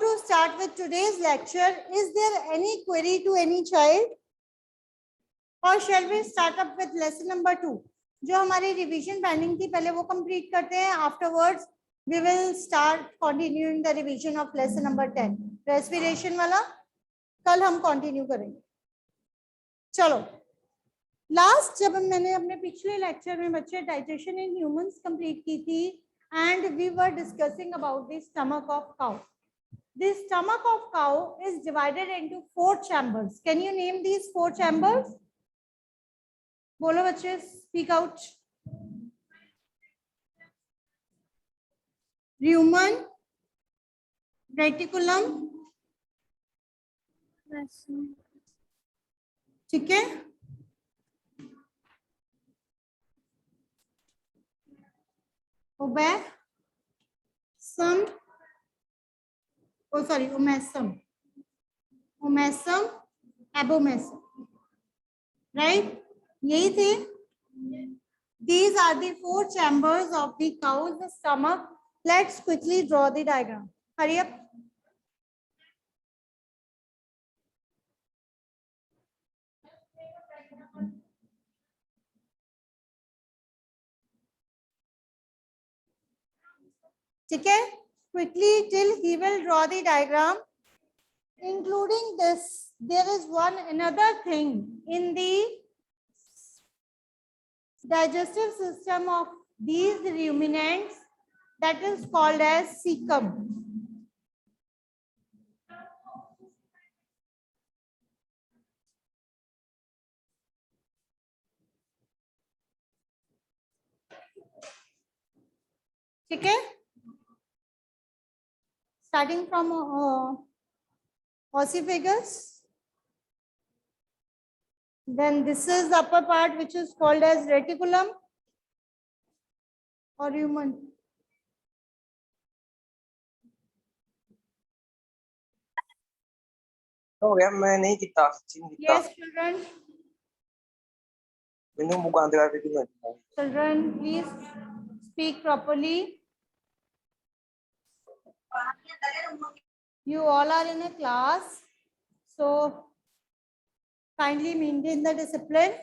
to start with today's lecture. Is there any query to any child? Or shall we start up with lesson number 2? जो हमारी revision pending थी पहले वो complete करते हैं. Afterwards we will start continuing the revision of lesson number 10. Respiration वाला कल हम कंटिन्यू करेंगे. चलो, लास्ट जब मैंने अपने पिछले लेक्चर में बच्चे डाइजेशन इन ह्यूमंस कंप्लीट की थी and we were discussing about the stomach of cow. The stomach of cow is divided into 4 chambers. Can you name these 4 chambers? बोलो बच्चे, speak out. Rumen, reticulum, ठीक है, ओबैसम, omasum, abomasum, right? यही थे. These are the 4 chambers of the cow's stomach. Let's quickly draw the diagram. Hurry up. ठीक है, quickly till he will draw the diagram. Including this, there is another thing in the digestive system of these ruminants that is called as cecum. ठीक है, starting from oesophagus. Then this is the upper part which is called as reticulum or rumen. हो गया, मैं नहीं किता. Yes, children. मैंने मुंह बंद करके दिया. Children, please speak properly. You all are in a class, so kindly maintain the discipline.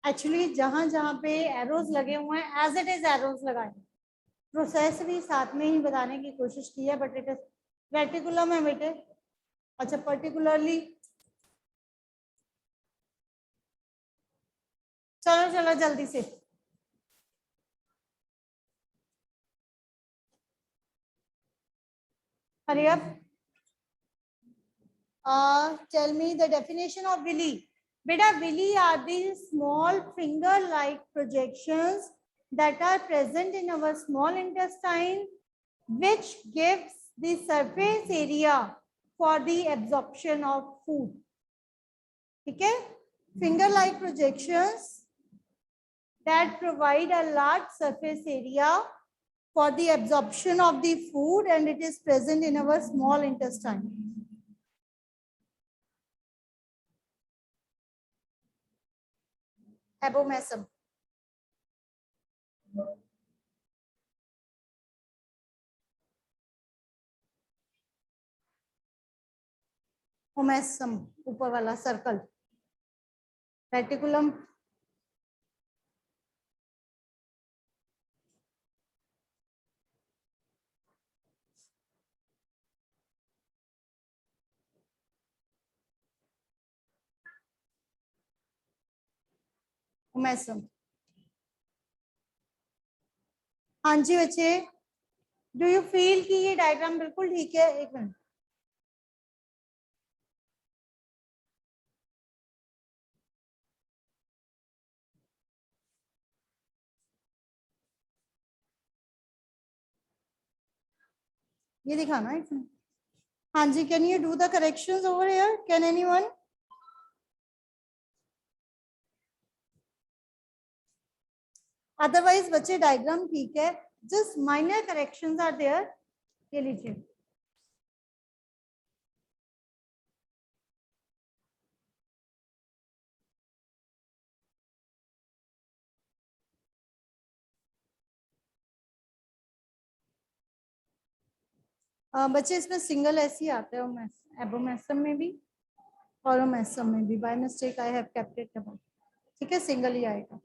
Actually जहां जहां पे एरोज लगे हुए हैं एज इट इज एरोज लगाए. प्रोसेस भी साथ में ही बताने की कोशिश की है बट इट इज रेटिकुलम है बेटे. अच्छा, पर्टिकुलरली चलो चलो जल्दी से. Hurry up. Tell me the definition of villi. Beta, villi are these small finger-like projections that are present in our small intestine, which gives the surface area for the absorption of food. ठीक है? Finger-like projections that provide a large surface area for the absorption of the food, and it is present in our small intestine. Abomesum. Omesum, ऊपर वाला circle. Reticulum. Omesum. हाँ जी बच्चे, do you feel कि ये diagram बिल्कुल ठीक है? एक मिनट, ये दिखाना एक मिनट। हाँ जी, can you do the corrections over here? Can anyone? Otherwise बच्चे डायग्राम ठीक है, just minor corrections are there. ये लीजिए, बच्चे इसमें सिंगल ऐसे ही आता है, एबोमेसम में भी और ओमेसम में भी। By mistake I have kept it double. ठीक है, सिंगल ही आएगा।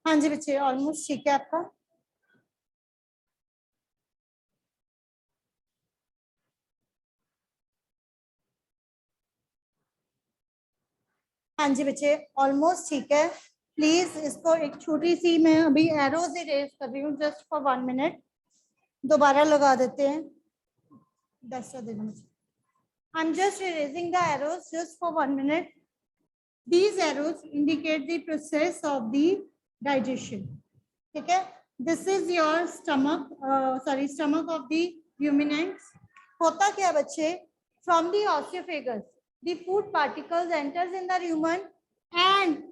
हाँ जी बच्चे, ऑलमोस्ट ठीक है आपका। हाँ जी बच्चे, ऑलमोस्ट ठीक है। प्लीज इसको एक छोटी सी, मैं अभी एरोज इरेज कर रही हूँ जस्ट फॉर 1 मिनट। दोबारा लगा देते हैं, 10 देना मुझे। I am just erasing the arrows just for 1 minute. These arrows indicate the process of the digestion. ठीक है, this is your stomach, stomach of the ruminants. होता क्या बच्चे? From the oesophagus, the food particles enters in the rumen and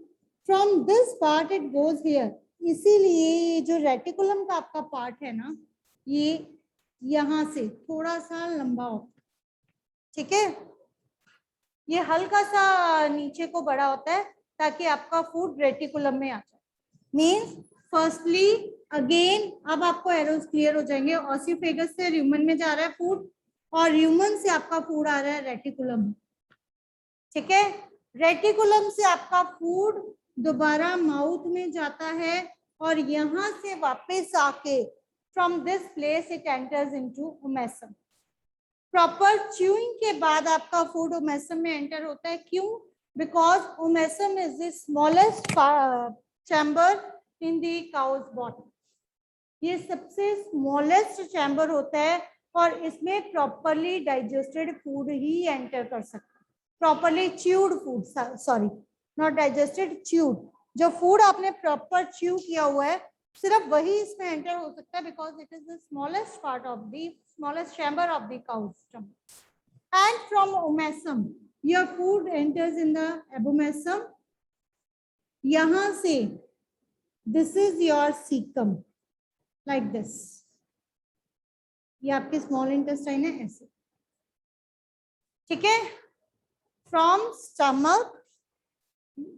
from this part it goes here. इसीलिए ये जो reticulum का आपका पार्ट है ना, ये यहाँ से थोड़ा सा लंबा होता है। ठीक है, ये हल्का सा नीचे को बड़ा होता है ताकि आपका फूड रेटिकुलम में आ जाए। मीन्स फर्स्टली अगेन, अब आपको एरोस क्लियर हो जाएंगे। ऑसियोफेगस से र्यूमन में जा रहा है फूड और र्यूमन से आपका फूड आ रहा है रेटिकुलम। ठीक है, रेटिकुलम से आपका फूड दोबारा माउथ में जाता है और यहाँ से वापस आके from this place it enters into omasum. Proper chewing के बाद आपका फूड ओमेसम में एंटर होता है। क्यों? Because omasum is the smallest chamber in the cow's body. ये सबसे स्मॉलेस्ट चैम्बर होता है और इसमें प्रॉपरली डाइजेस्टेड फूड ही एंटर कर सकता है। Properly chewed food, sorry not digested, chewed. जो फूड आपने प्रॉपर च्यू किया हुआ है सिर्फ वही इसमें एंटर हो सकता है, because it is the smallest part of the smallest chamber of the cow's stomach. And from omesum, your food enters in the abomesum. यहाँ से this is your cecum, like this. ये आपके small intestine है ऐसे। ठीक है, from stomach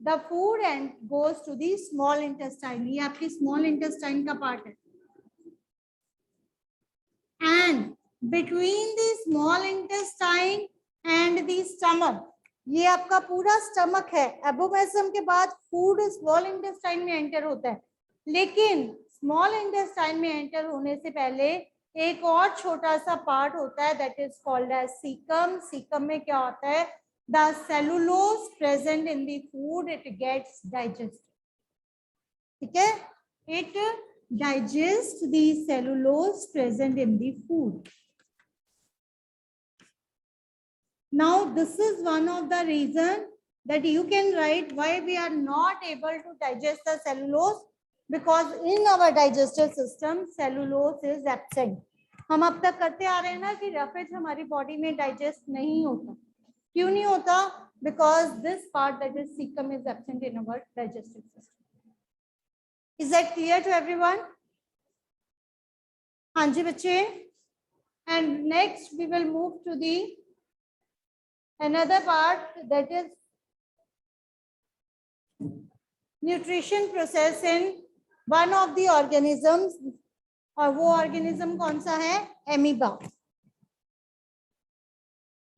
the food and goes to the small intestine. ये आपकी small intestine का part है। And between the small intestine and the stomach, ये आपका पूरा स्टमक है। एबोमेसम के बाद फूड स्मॉल इंटेस्टाइन में एंटर होता है, लेकिन स्मॉल इंटेस्टाइन में एंटर होने से पहले एक और छोटा सा पार्ट होता है, that is called as caecum. Caecum में क्या होता है? The cellulose present in the food it gets digested. ठीक है, it digest the cellulose present in the food. Now this is one of the reason that you can write why we are not able to digest the cellulose, because in our digestive system cellulose is absent. हम अब तक करते आ रहे हैं ना कि roughage हमारी body में डाइजेस्ट नहीं होता. क्यों नहीं होता? Because this part, that is cecum, is absent in our digestive system. Is that clear to everyone? हाँ जी बच्चे. And next we will move to the another part, that is nutrition process in one of the organisms. और वो organism कौन सा है? Amoeba.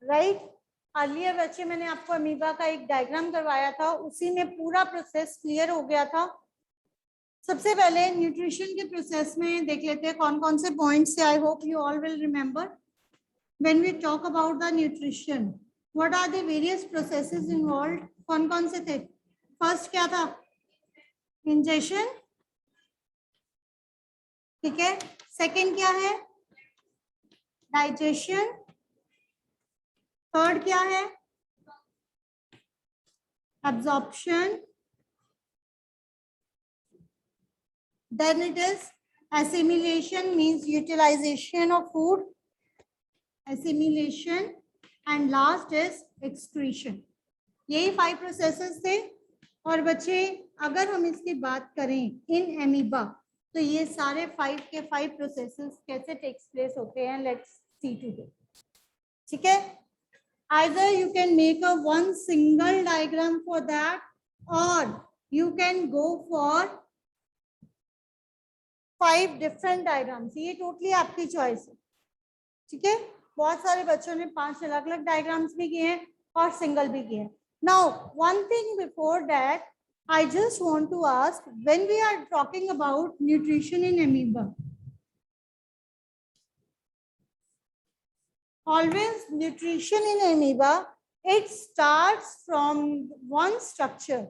Right. Earlier बच्चे मैंने आपको अमीबा का एक डायग्राम करवाया था, उसी में पूरा प्रोसेस क्लियर हो गया था. सबसे पहले न्यूट्रिशन के प्रोसेस में देख लेते हैं कौन कौन से पॉइंट्स थे. I hope you all will remember when we talk about the nutrition what are the various processes involved. कौन कौन से थे? फर्स्ट क्या था? इंजेशन. ठीक है. सेकंड क्या है? डाइजेशन. थर्ड क्या है? Absorption. Then it is assimilation, means utilization of food. Assimilation. And last is excretion. यही 5 processes थे. और बच्चे अगर हम इसकी बात करें इन एमीबा, तो ये सारे 5 के 5 processes कैसे takes place होते हैं, let's see today. ठीक है. Either you can make a one single diagram for that, or you can go for 5 different diagrams. ये टोटली आपकी चॉइस है. ठीक है. बहुत सारे बच्चों ने 5 अलग अलग डायग्राम्स भी किए हैं और सिंगल भी किए हैं. Now one thing before that, I just want to ask, when we are talking about nutrition in amoeba, always nutrition in amoeba, it starts from one structure.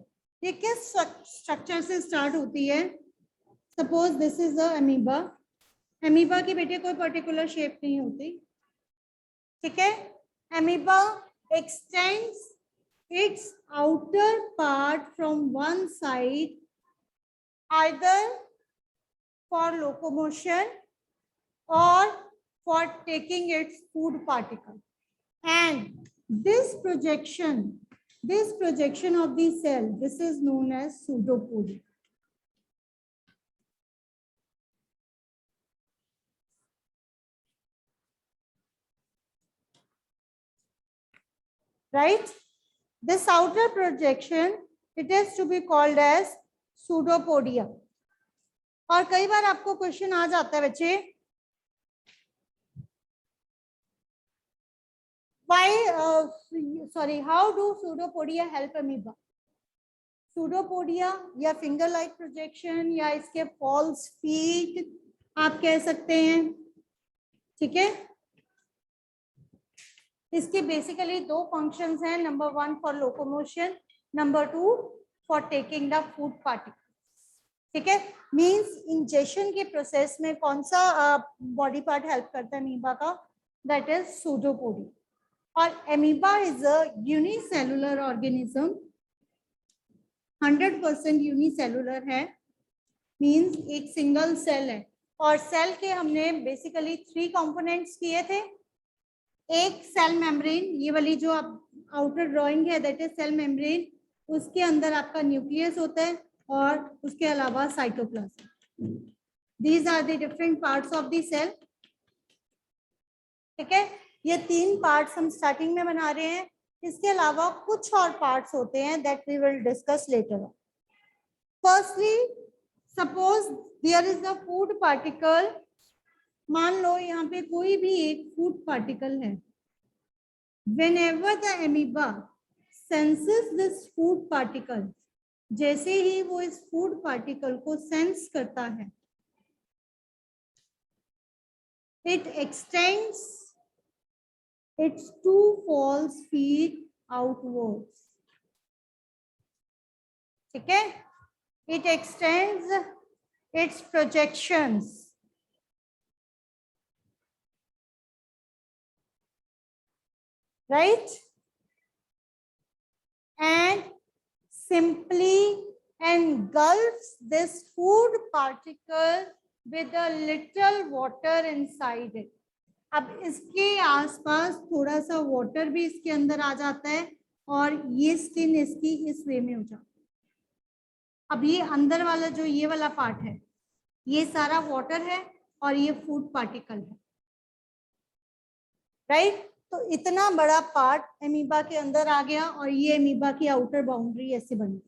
ये किस स्ट्रक्चर से स्टार्ट होती है? Suppose this is a amoeba. Amoeba की बेटे कोई particular shape नहीं होती. ठीक है. Amoeba x tends its outer part from one side either for locomotion or for taking its food particle, and this projection of the cell, this is known as pseudopodia. Right. This outer projection, it is to be called as pseudopodia. और कई बार आपको question आ जाता है बच्चे, how do pseudopodia help amoeba? Pseudopodia या finger like projection या इसके false feet आप कह सकते हैं. ठीक है. इसके बेसिकली 2 फंक्शंस हैं. Number 1 for locomotion, number 2 for taking the food particle. ठीक है. मींस इंजेशन के प्रोसेस में कौन सा बॉडी पार्ट हेल्प करता है अमीबा का? That is pseudopodia. और amoeba is a unicellular organism. 100% unicellular है. मींस एक सिंगल सेल है. और सेल के हमने बेसिकली 3 कंपोनेंट्स किए थे. एक सेल मेम्ब्रेन, ये वाली जो आप आउटर ड्राइंग है दैट इज सेल मेम्ब्रेन. उसके अंदर आपका न्यूक्लियस होता है और उसके अलावा cytoplasm. These are the different parts of the cell. ठीक है. ये 3 पार्ट्स हम स्टार्टिंग में बना रहे हैं. इसके अलावा कुछ और पार्ट्स होते हैं that we will discuss later on. Firstly suppose there is a food particle. मान लो यहाँ पे कोई भी एक फूड पार्टिकल है. Whenever the amoeba senses this food particle, जैसे ही वो इस फूड पार्टिकल को सेंस करता है, it extends its 2 false feet outwards. ठीक है. It extends its projections. Right. And simply engulfs this food particle with a little water inside it. अब इसके आसपास थोड़ा सा वाटर भी इसके अंदर आ जाता है और ये स्किन इसकी इस वे में हो जाती है. अब ये अंदर वाला जो ये वाला पार्ट है ये सारा वाटर है और ये फूड पार्टिकल है, राइट. तो इतना बड़ा पार्ट एमीबा के अंदर आ गया और ये एमीबा की आउटर बाउंड्री ऐसे बनी.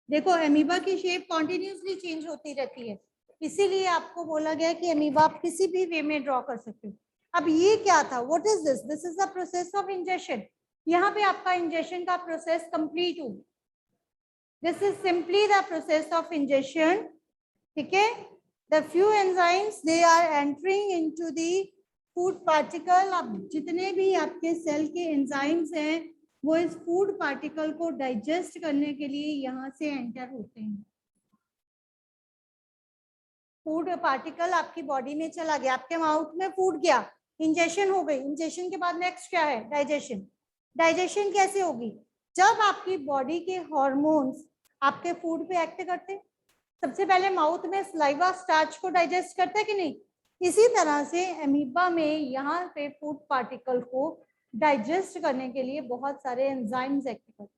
देखो एमीबा की शेप कॉन्टिन्यूसली चेंज होती रहती है, इसीलिए आपको बोला गया कि एमीबा आप किसी भी वे में ड्रॉ कर सकते हो. अब ये क्या था, what is this? This is the process of injection. यहाँ पे आपका इंजेक्शन का प्रोसेस कंप्लीट हो. This is simply the process of injection. ठीक है. The few enzymes they are entering into the food particle. अब जितने भी आपके सेल के एंजाइम्स हैं वो इस फूड पार्टिकल को डाइजेस्ट करने के लिए यहाँ से एंटर होते हैं. फूड पार्टिकल आपकी बॉडी में चला गया, आपके माउथ में फूड गया, इंजेक्शन हो गई. इंजेक्शन के बाद नेक्स्ट क्या है? डाइजेशन. डाइजेशन कैसे होगी? जब आपकी बॉडी के हार्मोन्स आपके फूड पे एक्ट करते. सबसे पहले माउथ में सलाइवा स्टार्च को डाइजेस्ट करता है कि नहीं? इसी तरह से एमीबा में यहाँ पे फूड पार्टिकल को डाइजेस्ट करने के लिए बहुत सारे एंजाइम्स एक्ट करते हैं.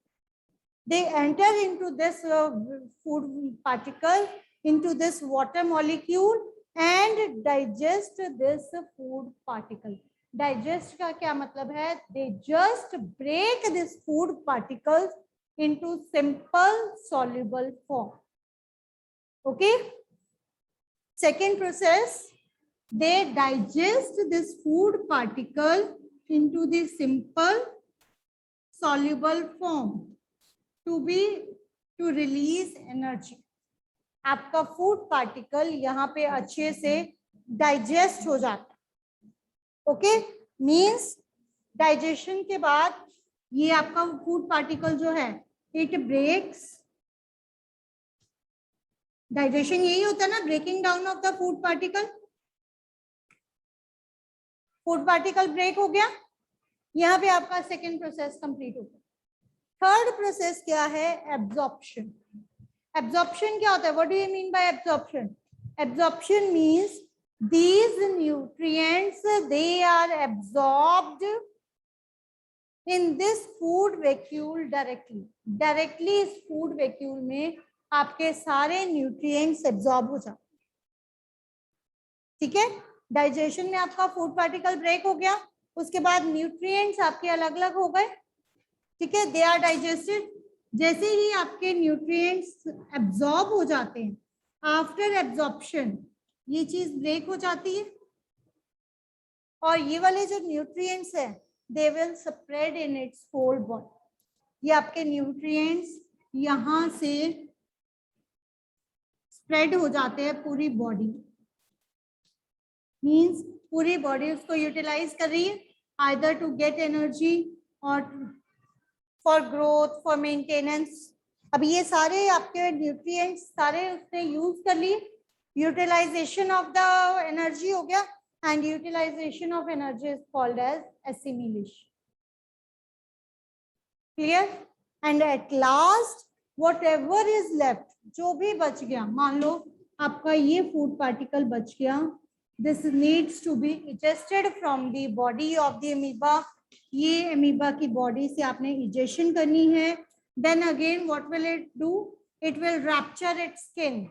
They enter into this food particle, into this water molecule and digest this food particle. Digest का क्या मतलब है? They just break this food particles into simple soluble form. Okay. Second process, they digest this food particle into the simple soluble form to release energy. आपका food particle यहाँ पे अच्छे से digest हो जाता है. ओके. मींस डाइजेशन के बाद ये आपका फूड पार्टिकल जो है इट ब्रेक्स. डाइजेशन यही होता है ना, breaking down of the food particle. Food particle break हो गया, यहाँ पे आपका सेकेंड प्रोसेस कंप्लीट हो गया. थर्ड प्रोसेस क्या है? एब्जॉर्प्शन. Absorption क्या होता है? What do you mean by absorption? Absorption means these nutrients they are absorbed in this food vacuole directly. Directly इस food vacuole में आपके सारे nutrients absorb हो जाते. ठीक है. डाइजेशन में आपका फूड पार्टिकल ब्रेक हो गया, उसके बाद न्यूट्रिएंट्स आपके अलग अलग हो गए. ठीक है. They are digested. जैसे ही आपके न्यूट्रिएंट्स एब्जॉर्ब हो जाते हैं, आफ्टर एब्जॉर्प्शन ये चीज ब्रेक हो जाती है और ये वाले जो न्यूट्रिएंट्स है they will spread in its whole body. ये आपके न्यूट्रिएंट्स यहाँ से स्प्रेड हो जाते हैं पूरी बॉडी. मींस पूरी बॉडी उसको यूटिलाइज कर रही है, आइदर टू गेट एनर्जी और फॉर ग्रोथ, फॉर मेंटेनेंस. अब ये सारे आपके न्यूट्रिएंट्स सारे उसने यूज कर लिए. यूटिलाइजेशन ऑफ द एनर्जी हो गया and utilisation of energy is called as assimilation. Clear. And at last whatever is left, जो भी बच गया, मान लो आपका ये फूड पार्टिकल बच गया, this needs to be egested from the body of the amoeba. ये एमीबा की बॉडी से आपने इजेक्शन करनी है. Then again what will it do? It will rupture its skin.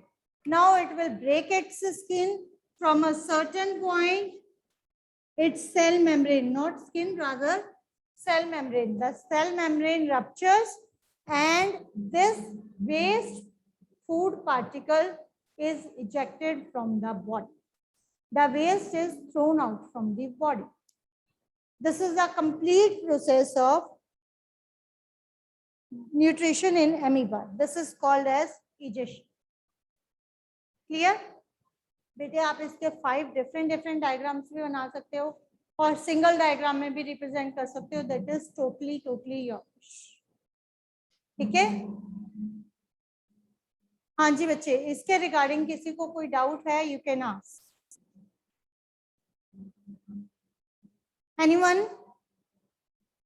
Now it will break its skin from a certain point. Its cell membrane, not skin, rather cell membrane. The cell membrane ruptures and this waste food particle is ejected from the body. The waste is thrown out from the body. This is the complete process of nutrition in amoeba. This is called as egestion. Clear? बेटे आप इसके 5 different diagrams भी बना सकते हो और single diagram में भी रिप्रेजेंट कर सकते हो. That is totally yours. ठीक है. हाँ जी बच्चे, इसके रिगार्डिंग किसी को कोई डाउट है? You can ask. Anyone?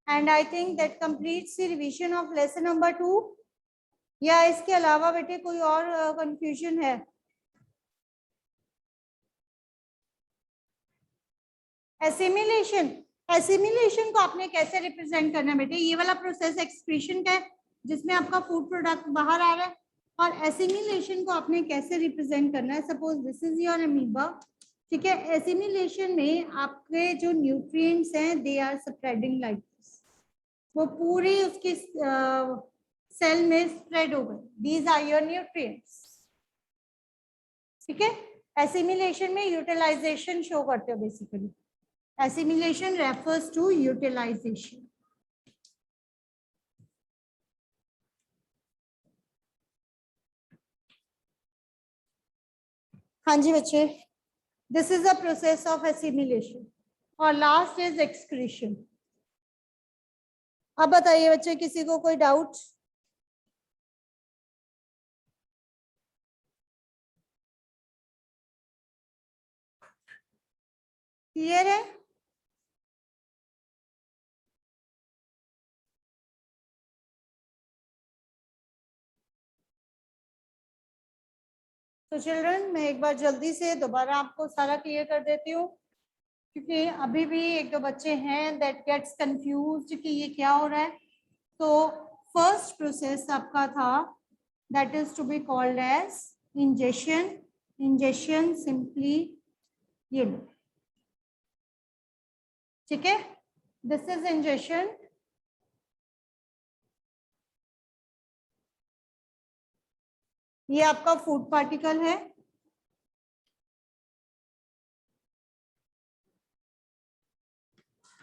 And I think that completes the revision of lesson number 2. या इसके अलावा बेटे कोई और कंफ्यूजन है? एसिमिलेशन, एसिमिलेशन को आपने कैसे रिप्रेजेंट करना है बेटे? ये वाला प्रोसेस एक्सक्रीशन का है जिसमें आपका फूड प्रोडक्ट बाहर आ रहा है, और एसिमिलेशन को आपने कैसे रिप्रेजेंट करना है? Suppose this is your amoeba, ठीक है। एसिमिलेशन में आपके जो न्यूट्रिएंट्स हैं they are spreading like this, वो पूरी उसकी सेल में स्प्रेड हो गए, दीज आर योर न्यूट्रिएंट्स, ठीक है। एसिमिलेशन में यूटिलाइजेशन शो करते हो basically, assimilation refers to utilization. हाँ जी बच्चे, this is a process of assimilation. और लास्ट इज excretion. अब बताइए बच्चे, किसी को कोई डाउट? क्लियर है? तो चिल्ड्रन, मैं एक बार जल्दी से दोबारा आपको सारा क्लियर कर देती हूँ, क्योंकि अभी भी एक दो बच्चे हैं दैट गेट्स कंफ्यूज्ड कि ये क्या हो रहा है। तो फर्स्ट प्रोसेस आपका था that is to be called as injection. Injection simply ये लो, ठीक है, दिस इज इंजेक्शन। ये आपका फूड पार्टिकल है,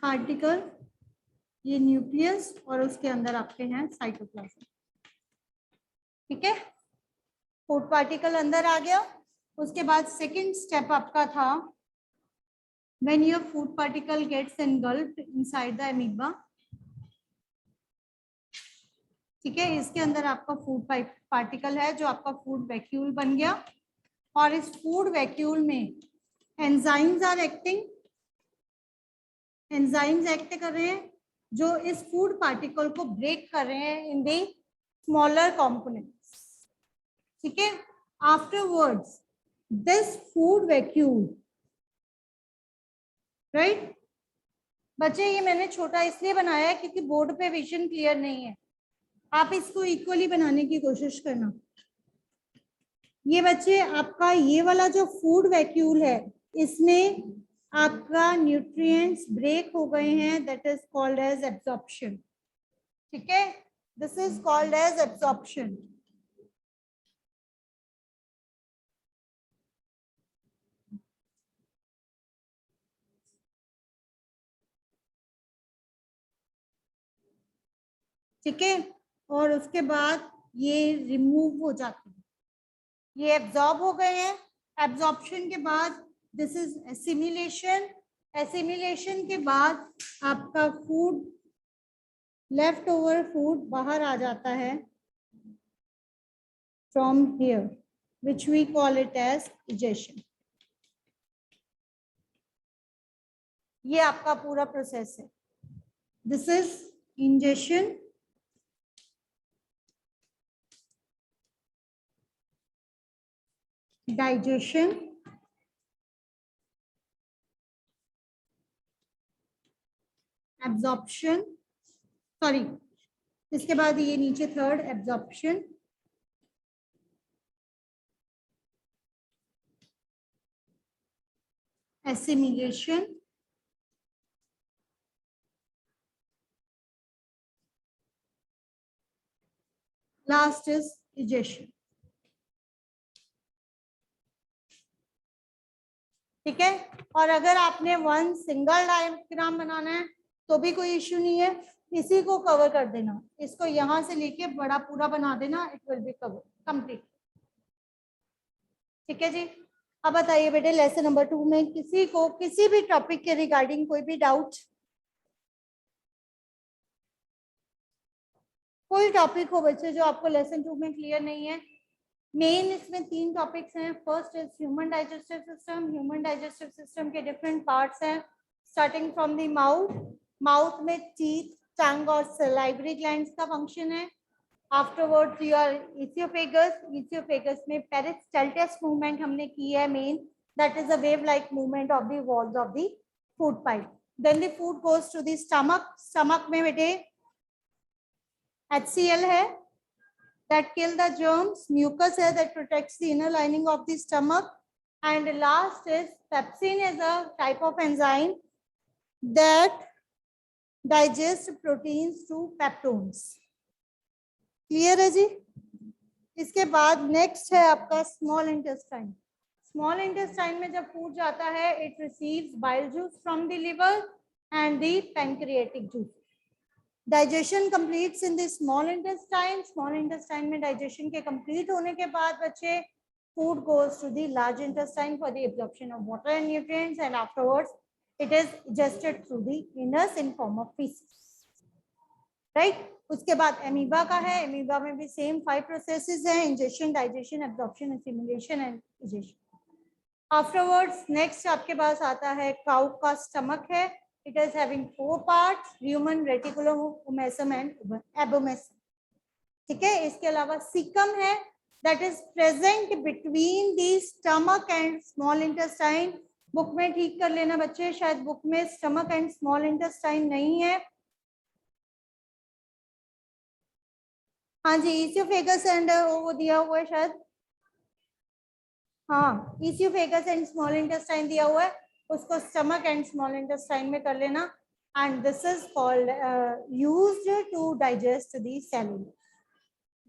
पार्टिकल, ये न्यूक्लियस, और उसके अंदर आपके हैं साइटोप्लाज्म, ठीक है। फूड पार्टिकल अंदर आ गया। उसके बाद सेकंड स्टेप आपका था when your food particle gets engulfed inside the amoeba, ठीक है। इसके अंदर आपका फूड पार्टिकल है जो आपका फूड वैक्यूल बन गया, और इस फूड वैक्यूल में enzymes are acting, enzymes act कर रहे हैं जो इस फूड पार्टिकल को ब्रेक कर रहे हैं इन दी स्मॉलर कंपोनेंट्स, ठीक है। Afterwards this food vacuole, right बच्चे, ये मैंने छोटा इसलिए बनाया है क्योंकि बोर्ड पे विजन क्लियर नहीं है, आप इसको इक्वली बनाने की कोशिश करना। ये बच्चे आपका ये वाला जो फूड वैक्यूल है, इसमें आपका न्यूट्रिएंट्स ब्रेक हो गए हैं, that is called as absorption, ठीक है। This is called as absorption. ठीक है, और उसके बाद ये रिमूव हो जाते हैं, ये एब्जॉर्ब हो गए हैं। एब्जॉर्प्शन के बाद दिस इज एसिमिलेशन। एसिमिलेशन के बाद आपका फूड, लेफ्ट ओवर फूड बाहर आ जाता है from here, which we call it as digestion. ये आपका पूरा प्रोसेस है, this is injection, digestion, absorption, sorry इसके बाद ये नीचे third absorption, assimilation, last is digestion, ठीक है। और अगर आपने वन सिंगल डायग्राम बनाना है तो भी कोई इश्यू नहीं है, इसी को कवर कर देना, इसको यहां से लेके बड़ा पूरा बना देना, it will be cover complete, ठीक है जी। अब बताइए बेटे, लेसन नंबर 2 में किसी को किसी भी टॉपिक के रिगार्डिंग कोई भी डाउट? कोई टॉपिक हो बच्चे जो आपको लेसन 2 में क्लियर नहीं है? मेन इसमें 3 टॉपिक्स हैं। First is human digestive system. Human digestive system के डिफरेंट पार्ट्स हैं, starting from the mouth. Mouth में टीथ, टंग और सलाइवरी ग्लैंड्स का फंक्शन है। आफ्टरवर्ड्स योर esophagus में पेरिस्टाल्टिस मूवमेंट हमने की है मेन, that is a wave like movement of the walls of the food pipe. Then the food goes to the stomach में बेटे HCl है that kill the germs, mucus है that protects the inner lining of the stomach, and last is pepsin is a type of enzyme that digest proteins to peptones. Clear है जी. इसके बाद next है आपका small intestine. Small intestine में जब food जाता है it receives bile juice from the liver and the pancreatic juice. Digestion completes in the small intestine. Small intestine में डाइजेशन के कंप्लीट होने के बाद बच्चे food goes to the large intestine for the absorption of water and nutrients and afterwards it is digested through the anus in form of feces. Right. उसके बाद amoeba का है. एमीबा में भी सेम 5 प्रोसेसेस हैं, injection, digestion, absorption, assimilation and egestion. Afterwards next आपके पास आता है काउ का स्टमक है. It is having 4 parts, human, reticulum, omasum and abomasum. ठीक है. इसके अलावा सीकम है that is present between the stomach and small intestine. Book में ठीक कर लेना बच्चे, शायद बुक में स्टमक एंड स्मॉल इंटेस्टाइन नहीं है. हाँ जी, ईसियोफेगस एंड वो दिया हुआ है शायद. हाँ, ईसियोफेगस एंड स्मॉल इंटेस्टाइन दिया हुआ है, उसको स्टमक एंड स्मॉल इंटेस्टाइन में कर लेना. And this is called used to digest the cellulose.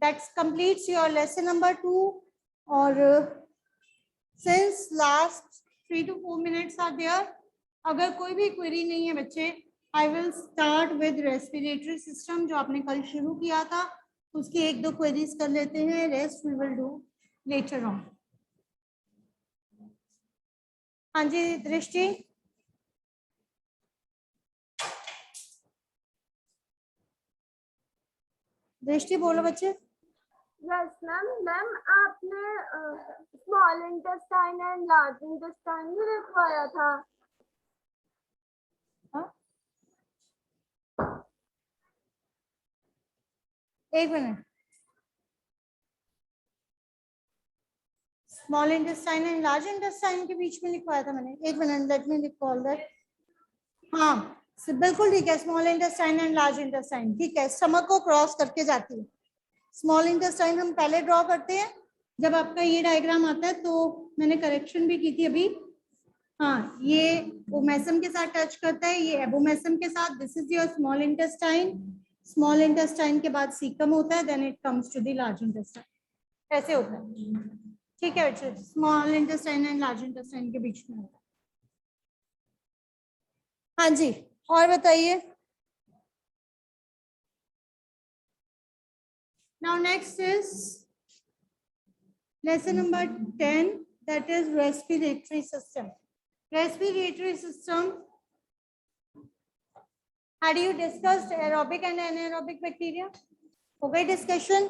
That's completes your lesson number 2. और since last 3 to 4 minutes are there, अगर कोई भी क्वेरी नहीं है बच्चे, I will start with respiratory system जो आपने कल शुरू किया था. उसकी 1-2 क्वेरीज कर लेते हैं, rest we will do later on. हाँ जी दृष्टि. दृष्टि बोलो बच्चे. यस मैम आपने small intestine and large intestine भी लिखवाया था. एक minute. Small intestine and large intestine के बीच में लिखवाया था मैंने. एक minute, let me recall that. हाँ बिल्कुल ठीक है. Small intestine and large intestine ठीक है. स्टमक को क्रॉस करके जाती है. स्मॉल इंटेस्टाइन हम पहले ड्रॉ करते हैं जब आपका ये डायग्राम आता है, तो मैंने करेक्शन भी की थी अभी. हाँ, ये ओमेसम के साथ टच करता है, ये एबोमेसम के साथ. This is your small intestine. Small intestine के बाद सीकम होता है, then it comes to the large intestine. ऐसे होता है. ठीक है बच्चे. Small intestine and large intestine के बीच में होता है. हाँ जी, और बताइए. Now next is lesson number 10, that is respiratory system. Respiratory system. Had you discussed aerobic and anaerobic bacteria? हो गई discussion?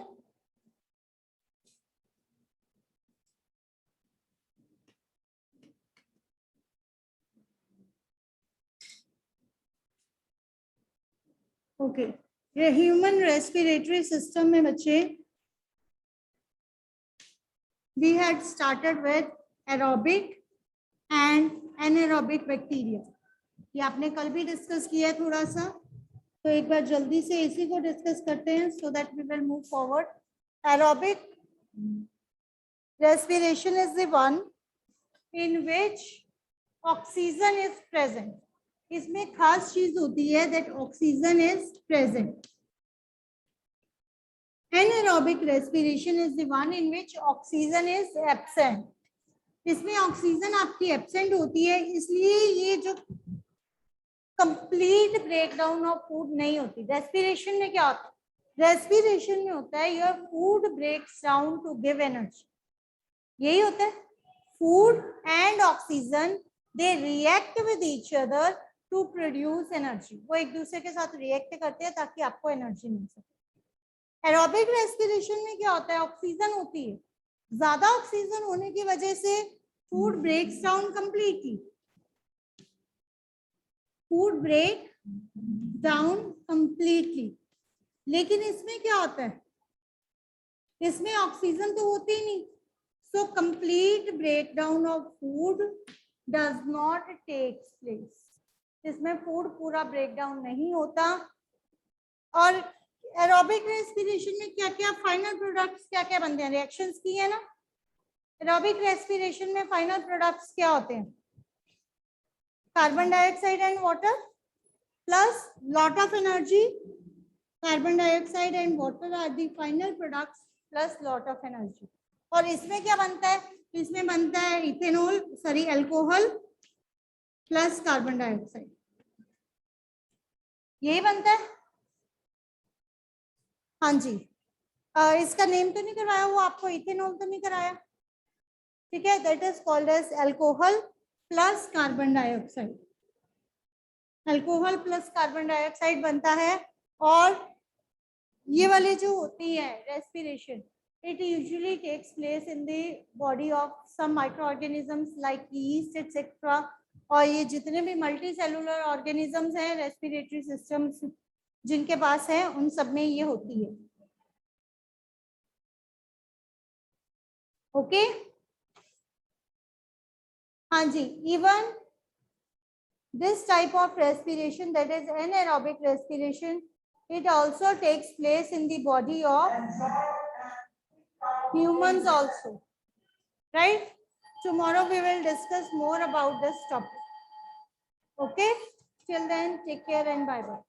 Okay. ये ह्यूमन रेस्पिरेटरी सिस्टम में बच्चे we had started with aerobic and anaerobic bacteria. ये आपने कल भी discuss किया थोड़ा सा, तो एक बार जल्दी से इसी को डिस्कस करते हैं so that we will move forward. Aerobic respiration is the one in which oxygen is present. इसमें खास चीज होती है that oxygen is present. Anaerobic respiration is the one in which oxygen is absent. इसमें oxygen आपकी absent होती है, इसलिए ये जो कंप्लीट ब्रेकडाउन ऑफ फूड नहीं होती. रेस्पिरेशन में क्या होता है? रेस्पिरेशन में होता है your food breaks down to give energy. यही होता है. Food and oxygen they react with each other to produce energy. वो एक दूसरे के साथ रिएक्ट करते हैं ताकि आपको एनर्जी मिल सके. एरोबिक रेस्पिरेशन में क्या होता है? ऑक्सीजन होती है. ज्यादा ऑक्सीजन होने की वजह से food breaks down completely. Food break down completely. लेकिन इसमें क्या होता है? इसमें ऑक्सीजन तो होती ही नहीं, so complete breakdown of food does not take place, इसमें फूड पूरा ब्रेकडाउन नहीं होता। और एरोबिक रेस्पिरेशन में क्या क्या फाइनल प्रोडक्ट्स क्या क्या बनते हैं, रिएक्शंस की है ना। एरोबिक रेस्पिरेशन में फाइनल प्रोडक्ट्स क्या होते हैं, carbon dioxide and water plus lot of energy, carbon dioxide and water are the final products plus lot of energy. और इसमें क्या बनता है, इसमें बनता है ethanol sorry alcohol plus carbon dioxide, यही बनता है। हाँ जी, इसका नेम तो नहीं करवाया वो आपको, इथेनॉल तो नहीं कराया, ठीक है, that is called as alcohol plus carbon dioxide, alcohol plus carbon dioxide बनता है। और ये वाले जो होती है respiration, it usually takes place in the body of some microorganisms like yeast etc. और ये जितने भी मल्टी सेलुलर ऑर्गेनिजम्स हैं रेस्पिरेटरी सिस्टम्स जिनके पास है उन सब में ये होती है। ओके हाँ जी, even this type of respiration, that is anaerobic respiration, it also takes place in the body of humans also, right? Tomorrow we will discuss more about this topic. Okay, till then take care and bye bye.